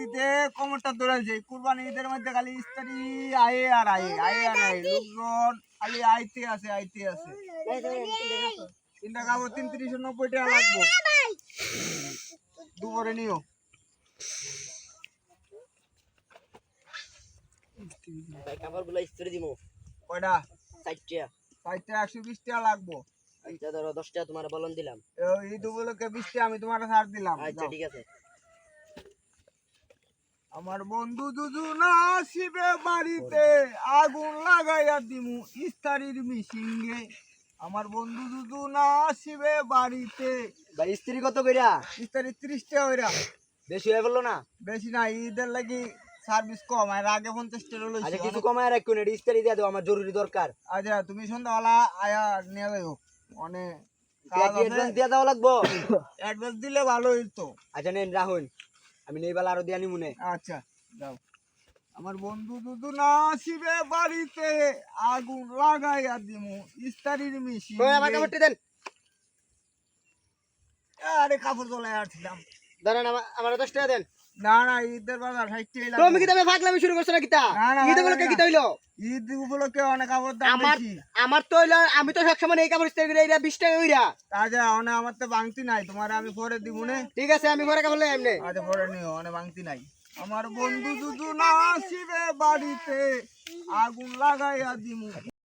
দিতে কমরটা দৌড়াইছে। কুরবানি ঈদের মধ্যে খালি ইস্তারি আয়ে আর আয়ে আয়ে আর আয়ে লোকজন খালি আইতে আছে আইতে আছে। তিনটা কাপড় ৩৯৯০ টাকা লাগবো। দুপুরে নিও। কাপড়গুলো ইস্ত্রি দিমু কয়টা? 4টা। 4টা 120 টাকা লাগবো। আচ্ছা ধরো 10টা তোমার বলন দিলাম। ঈদ উপলক্ষে 20 টাকা আমি তোমার ছাড় দিলাম। আচ্ছা ঠিক আছে। আমার বন্ধু দুজনা আসিবে বাড়িতে আগুন লাগাইয়া দিমু ইস্তারির মিশিংয়ে। আমার বন্ধু দুজনা আসিবে বাড়িতে। ভাই ইস্ত্রি কত কইরা? ইস্তারি 30 টাকা হইরা। বেশি হয়ে বললো না? বেশি না, ঈদের লাগি সার্ভিস কম, আর আগে 50 টাকা লইছি। আচ্ছা কিছু কমায় রাখুন, এটা ইস্ত্রি দিয়ে দাও, আমার জরুরি দরকার। আচ্ছা তুমি সন্ধ্যাবেলা আয়া নিয়ে যাইও। অনেক কাজ আছে। অ্যাডভান্স দিয়ে দাও লাগবো? অ্যাডভান্স দিলে ভালো হইতো। আচ্ছা নেন রাখুন, আমি নেই বেলা আরো দিয়ে আনি মনে। আচ্ছা যাও। আমার বন্ধু দুজনা আসিবে বাড়িতে আগুন লাগাইয়া দিমু ইস্তারির মিশিং। কই আমার কাপড়টি দেন। আরে কাপড় চলে আসছিলাম। দাঁড়ান আমার 10 টাকা দেন। না না, ঈদের বাজার 60 টাকা লাগবে। তুমি কি তুমি পাগলামি শুরু করছো না কিতা? না, না, ঈদ উপলক্ষে কি হইলো? ঈদ উপলক্ষে অনেক কাপড় দাম বেশি। আমার তো হইলো, আমি তো সবসময় এই কাপড় ইস্ত্রি করি, এটা 20 টাকা কইরা। আচ্ছা অনেক আমার তো বাংতি নাই, তোমার আমি পরে দিব নে। ঠিক আছে আমি পরে কাপড় লই এমনি। আচ্ছা পরে নিও, অনেক বাংতি নাই। আমার বন্ধু দুজনা আসিবে বাড়িতে আগুন লাগাইয়া দিমু।